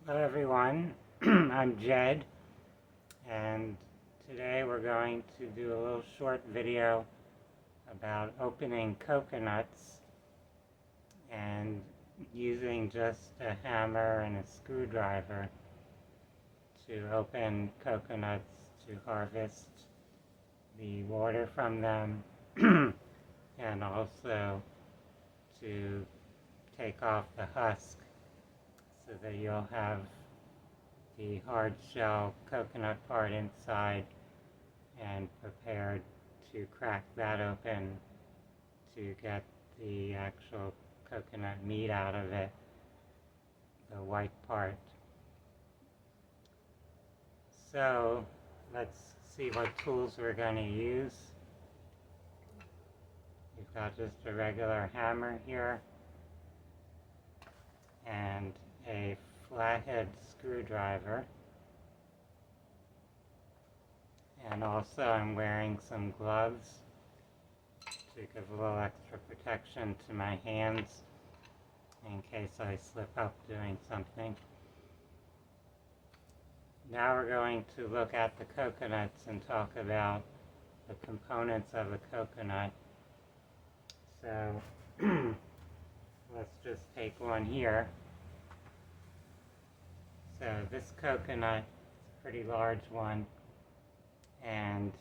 Hello everyone, I'm Jed, and today we're going to do a little short video about opening coconuts and using just a hammer and a screwdriver to open coconuts to harvest the water from them and also to take off the husk so that you'll have the hard shell coconut part inside and prepared to crack that open to get the actual coconut meat out of it, the white part. So let's see what tools we're going to use. We've got just a regular hammer here and a flathead screwdriver, and also I'm wearing some gloves to give a little extra protection to my hands in case I slip up doing something. Now we're going to look at the coconuts and talk about the components of a coconut. So let's just take one here. So this coconut is a pretty large one, and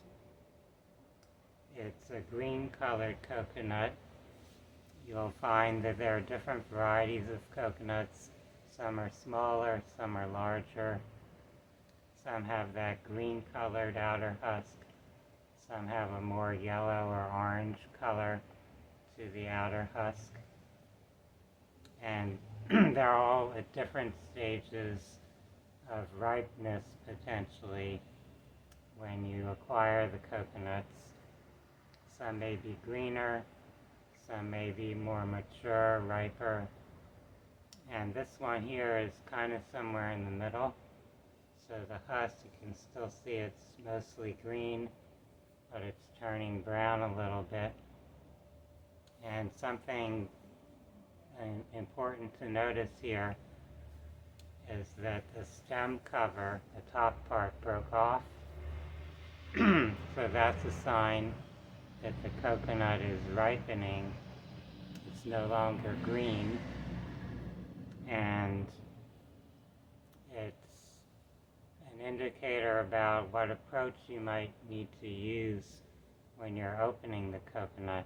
it's a green colored coconut. You'll find that there are different varieties of coconuts. Some are smaller, some are larger. Some have that green colored outer husk. Some have a more yellow or orange color to the outer husk. And they're all at different stages of ripeness potentially when you acquire the coconuts. Some may be greener, some may be more mature, riper, and this one here is kind of somewhere in the middle. So the husk, you can still see it's mostly green, but it's turning brown a little bit. And something important to notice here is that the stem cover, the top part, broke off. So that's a sign that the coconut is ripening. It's no longer green, and it's an indicator about what approach you might need to use when you're opening the coconut.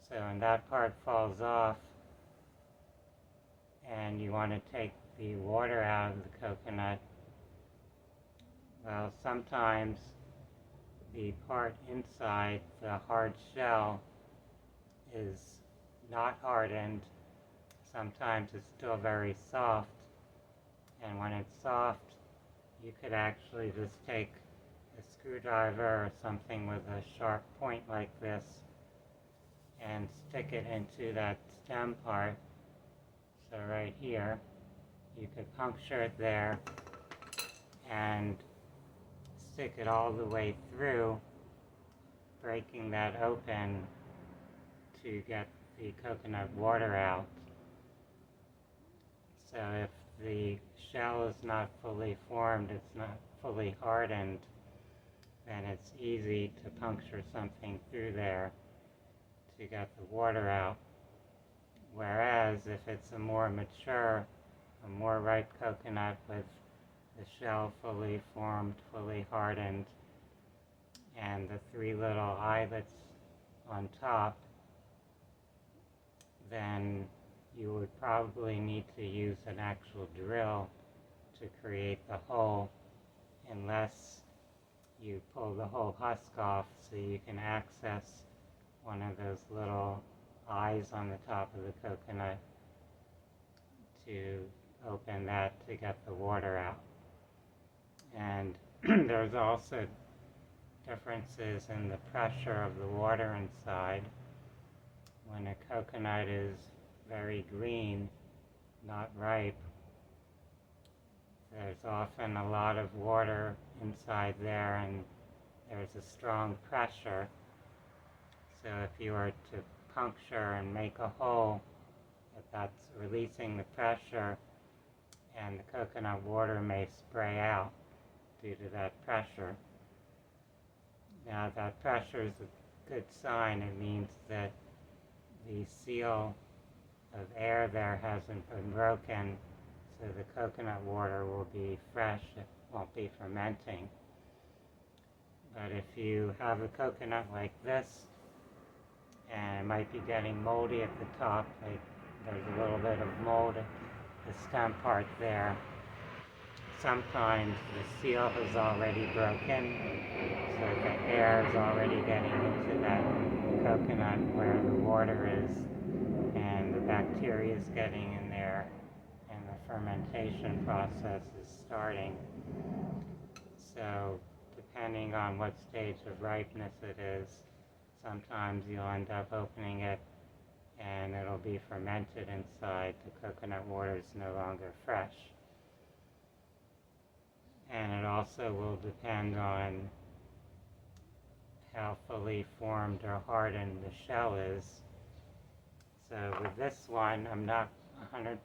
So when that part falls off and you want to take the water out of the coconut, well, sometimes the part inside, the hard shell, is not hardened. Sometimes it's still very soft, and when it's soft, you could actually just take a screwdriver or something with a sharp point like this and stick it into that stem part. So right here, you could puncture it there and stick it all the way through, breaking that open to get the coconut water out. So if the shell is not fully formed, it's not fully hardened, then it's easy to puncture something through there to get the water out. Whereas if it's a more mature, a more ripe coconut with the shell fully formed, fully hardened, and the three little eyelets on top, then you would probably need to use an actual drill to create the hole, unless you pull the whole husk off so you can access one of those little eyes on the top of the coconut to open that to get the water out. And there's also differences in the pressure of the water inside. When a coconut is very green, not ripe, there's often a lot of water inside there, and there's a strong pressure. So if you were to puncture and make a hole, if that's releasing the pressure and the coconut water may spray out due to that pressure. Now that pressure is a good sign. It means that the seal of air there hasn't been broken, so the coconut water will be fresh, it won't be fermenting. But if you have a coconut like this, and it might be getting moldy at the top, like there's a little bit of mold at the stem part there, sometimes the seal has already broken, so the air is already getting into that coconut where the water is, and the bacteria is getting in there, and the fermentation process is starting. So depending on what stage of ripeness it is, sometimes you'll end up opening it and it'll be fermented inside. The coconut water is no longer fresh. And it also will depend on how fully formed or hardened the shell is. So with this one, I'm not 100%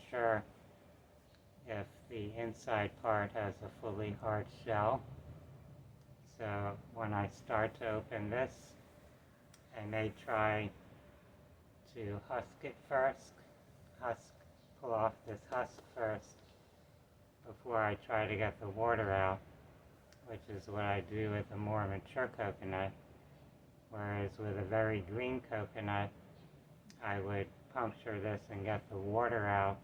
sure if the inside part has a fully hard shell. So when I start to open this, I may try to husk it first, pull off this husk first before I try to get the water out, which is what I do with a more mature coconut. Whereas with a very green coconut, I would puncture this and get the water out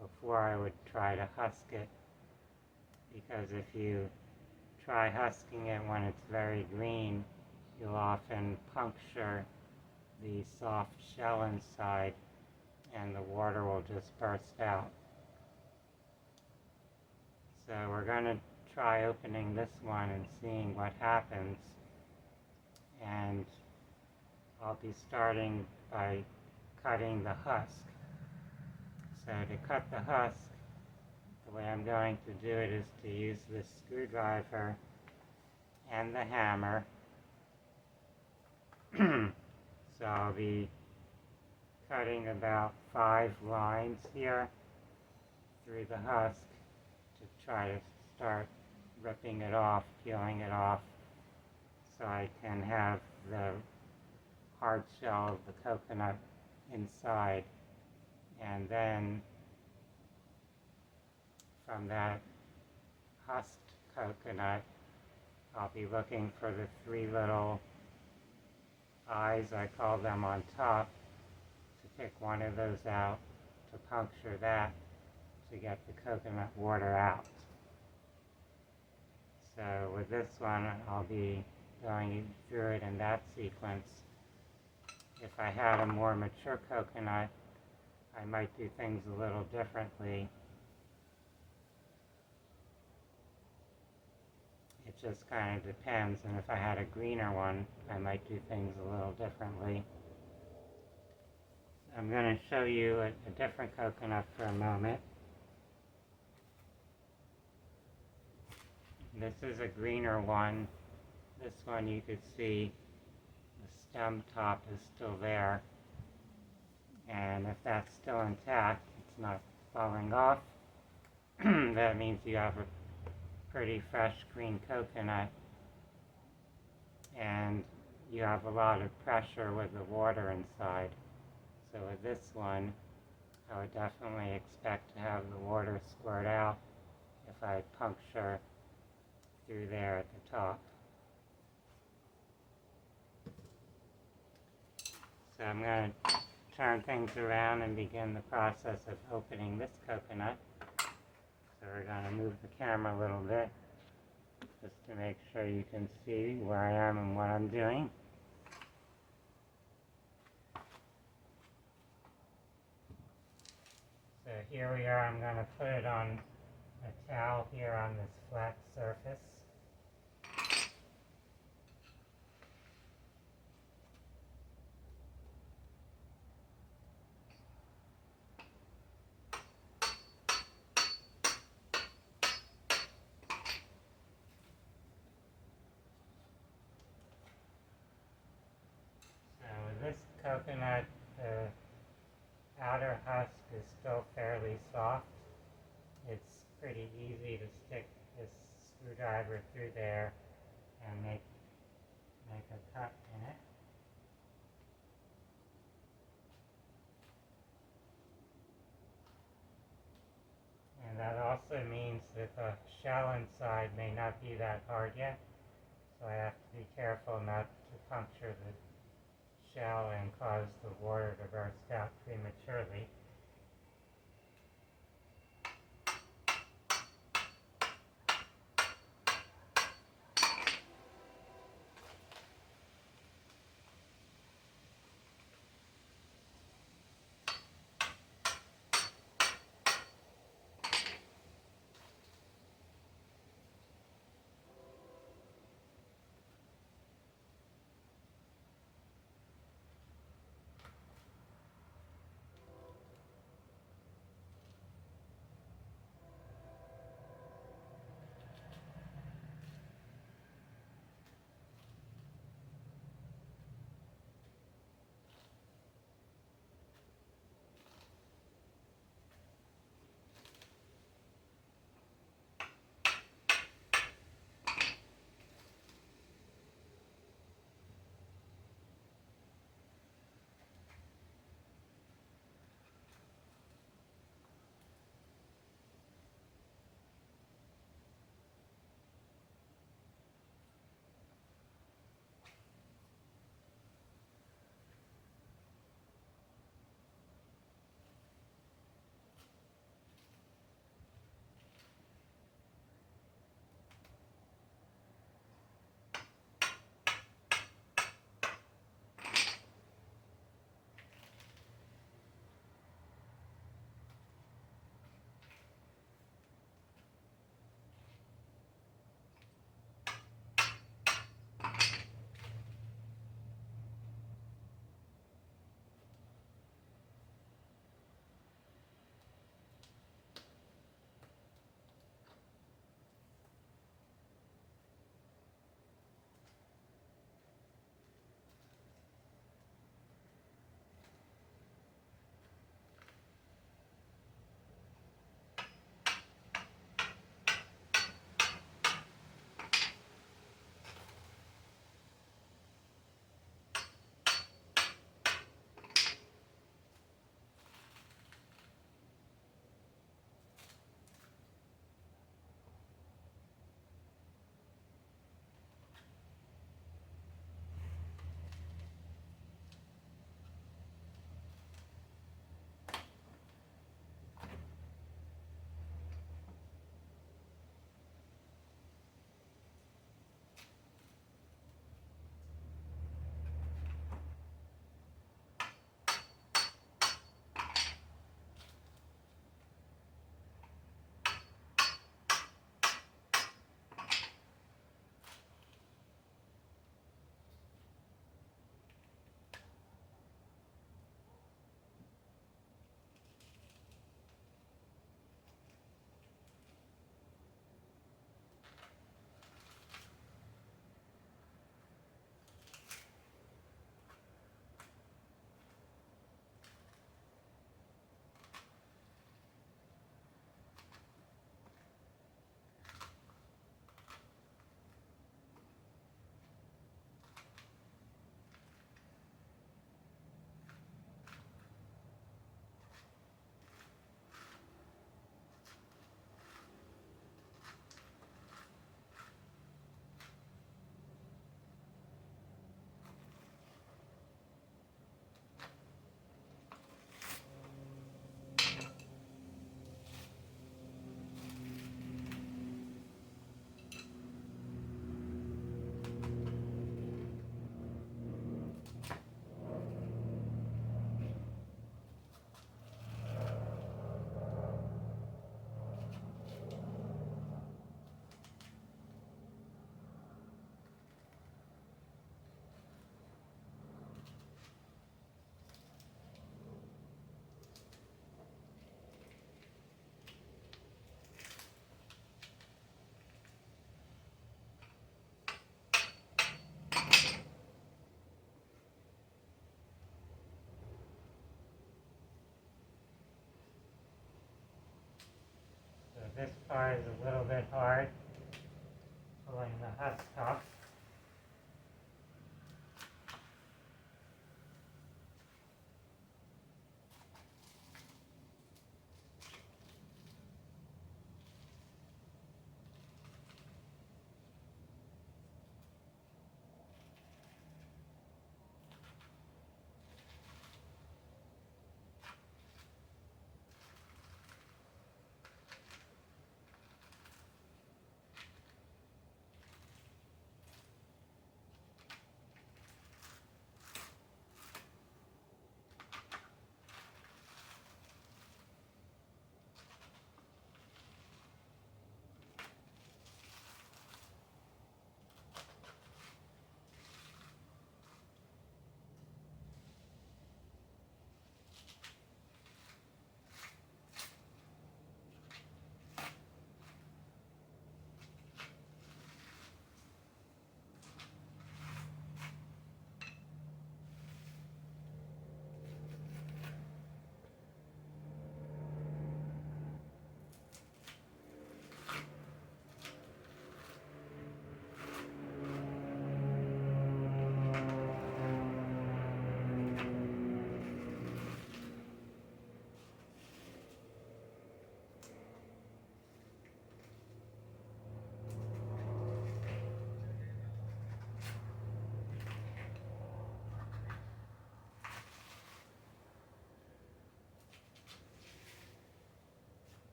before I would try to husk it. Because if you try husking it when it's very green, you'll often puncture the soft shell inside and the water will just burst out. So we're going to try opening this one and seeing what happens. And I'll be starting by cutting the husk. So to cut the husk, the way I'm going to do it is to use this screwdriver and the hammer. So I'll be cutting about 5 lines here through the husk to try to start ripping it off, peeling it off, so I can have the hard shell of the coconut inside. And then from that husked coconut, I'll be looking for the 3 little eyes, I call them, on top, to pick one of those out, to puncture that, to get the coconut water out. So with this one, I'll be going through it in that sequence. If I had a more mature coconut, I might do things a little differently. It just kind of depends, and if I had a greener one, I might do things a little differently. I'm going to show you a different coconut for a moment. This is a greener one. This one you could see the stem top is still there. And if that's still intact, it's not falling off, that means you have a pretty fresh green coconut, and you have a lot of pressure with the water inside. So with this one, I would definitely expect to have the water squirt out if I puncture through there at the top. So I'm going to turn things around and begin the process of opening this coconut. So we're going to move the camera a little bit just to make sure you can see where I am and what I'm doing. So here we are. I'm going to put it on a towel here on this flat surface. This coconut, the outer husk is still fairly soft, it's pretty easy to stick this screwdriver through there and make a cut in it. And that also means that the shell inside may not be that hard yet, so I have to be careful not to puncture the shell and cause the water to burst out prematurely. this part is a little bit hard, pulling the husk off.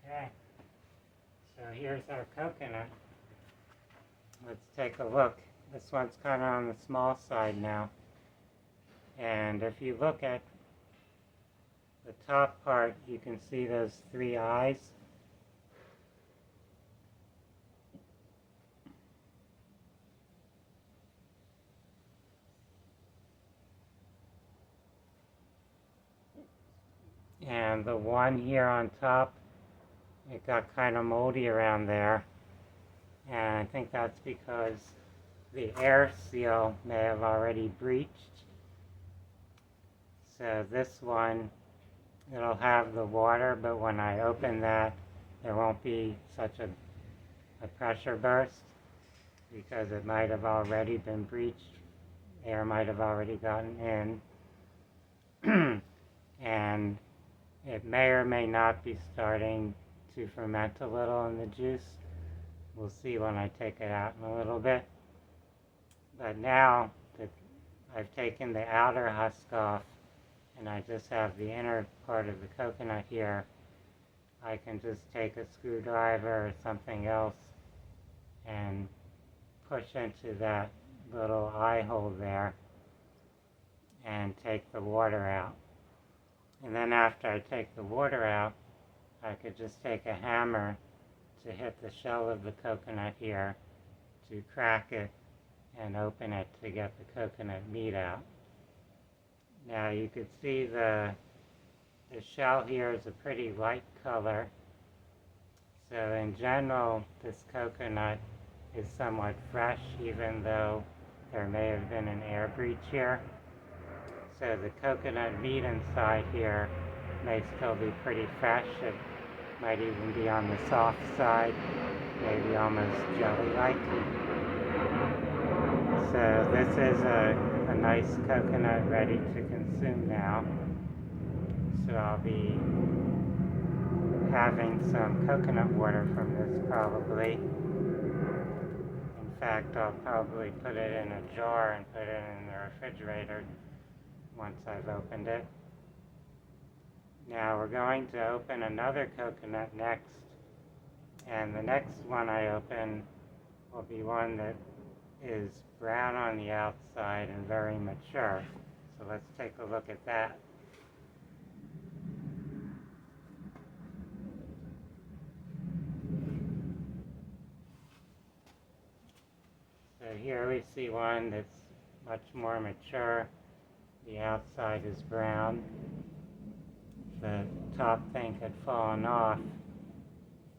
Okay, so here's our coconut. Let's take a look. This one's kind of on the small side now. And if you look at the top part, you can see those three eyes. And the one here on top, it got kind of moldy around there. And I think that's because the air seal may have already breached. So this one, it'll have the water, but when I open that, there won't be such a pressure burst because it might have already been breached. Air might have already gotten in. And it may or may not be starting to ferment a little in the juice. We'll see when I take it out in a little bit. But now that I've taken the outer husk off and I just have the inner part of the coconut here, I can just take a screwdriver or something else and push into that little eye hole there and take the water out. And then after I take the water out, I could just take a hammer to hit the shell of the coconut here to crack it and open it to get the coconut meat out. Now you could see the shell here is a pretty light color. So in general, this coconut is somewhat fresh, even though there may have been an air breach here. So the coconut meat inside here may still be pretty fresh. It might even be on the soft side, maybe almost jelly-like. So this is a nice coconut ready to consume now. So I'll be having some coconut water from this probably. In fact, I'll probably put it in a jar and put it in the refrigerator once I've opened it. Now we're going to open another coconut next, and the next one I open will be one that is brown on the outside and very mature. So let's take a look at that. So here we see one that's much more mature. The outside is brown. The top thing had fallen off,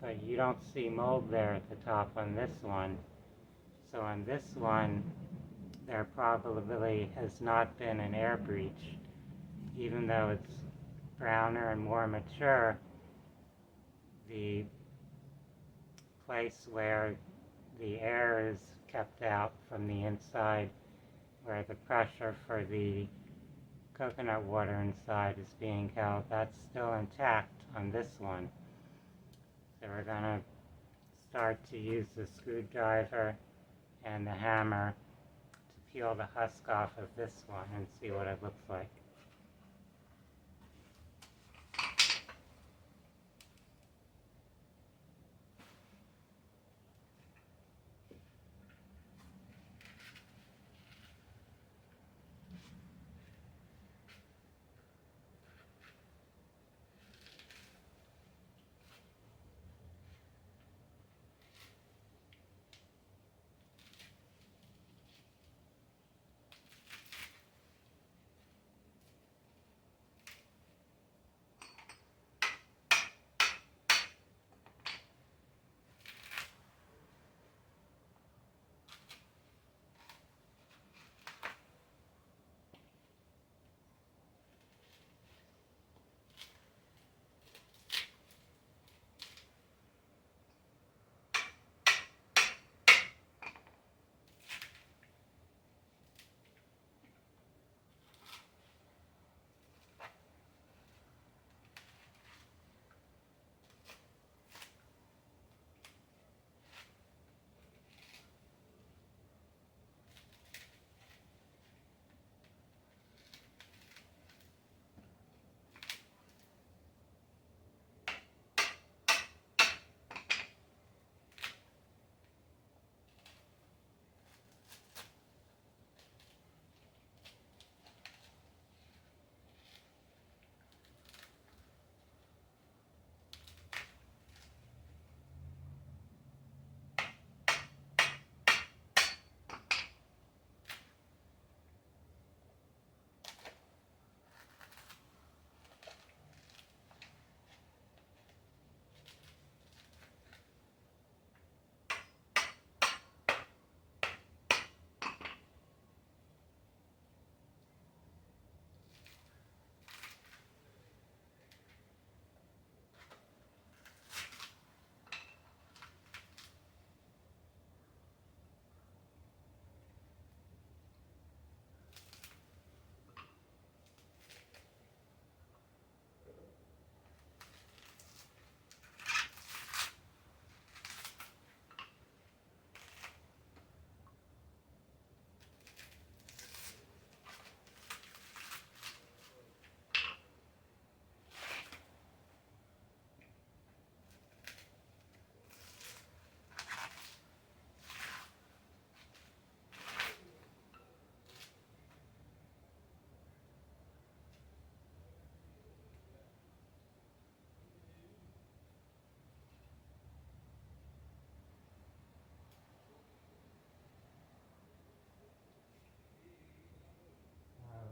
but you don't see mold there at the top on this one. So on this one, there probably has not been an air breach. Even though it's browner and more mature, the place where the air is kept out from the inside, where the pressure for the coconut water inside is being held, that's still intact on this one. So we're going to start to use the screwdriver and the hammer to peel the husk off of this one and see what it looks like.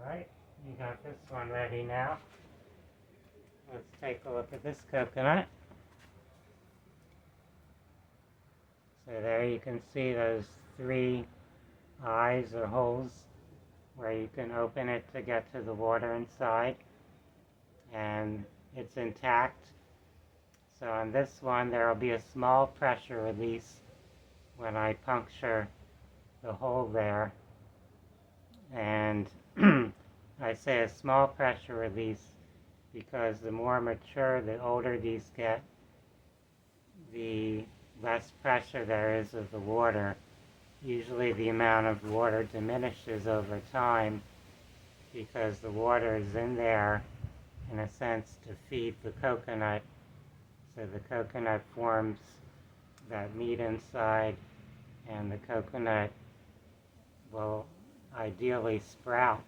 Alright, you got this one ready now. Let's take a look at this coconut. So there you can see those three eyes or holes where you can open it to get to the water inside, and it's intact. So on this one there will be a small pressure release when I puncture the hole there, and I say a small pressure release because the more mature, the older these get, the less pressure there is of the water. Usually the amount of water diminishes over time because the water is in there, in a sense, to feed the coconut. So the coconut forms that meat inside, and the coconut will ideally sprout.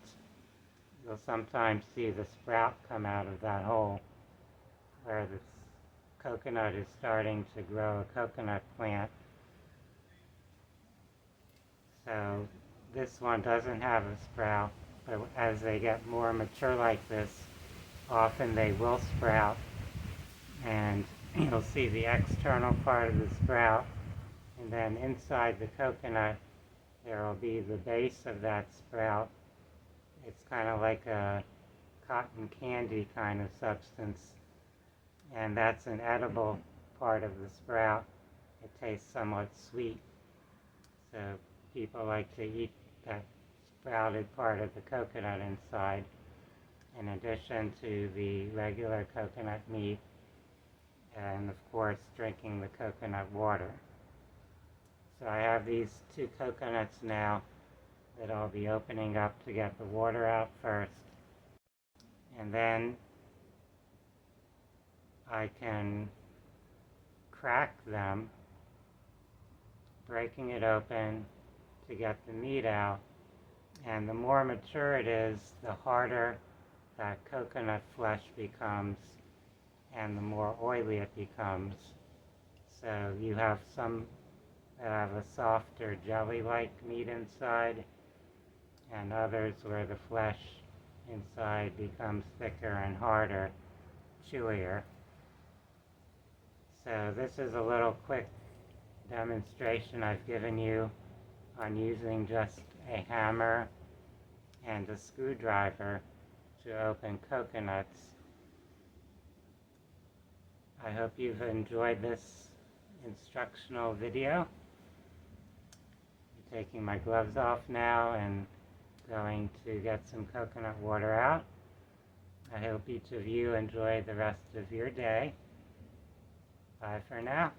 You'll sometimes see the sprout come out of that hole where the coconut is starting to grow a coconut plant. So this one doesn't have a sprout, but as they get more mature like this, often they will sprout, and you'll see the external part of the sprout, and then inside the coconut there will be the base of that sprout. It's kind of like a cotton candy kind of substance, and that's an edible part of the sprout. It tastes somewhat sweet, so people like to eat that sprouted part of the coconut inside, in addition to the regular coconut meat, and of course drinking the coconut water. So I have these 2 coconuts now that I'll be opening up to get the water out first, and then I can crack them, breaking it open to get the meat out. And the more mature it is, the harder that coconut flesh becomes and the more oily it becomes. So you have some that have a softer jelly-like meat inside, and others where the flesh inside becomes thicker and harder, chewier. So this is a little quick demonstration I've given you on using just a hammer and a screwdriver to open coconuts. I hope you've enjoyed this instructional video. I'm taking my gloves off now and going to get some coconut water out. I hope each of you enjoy the rest of your day. Bye for now.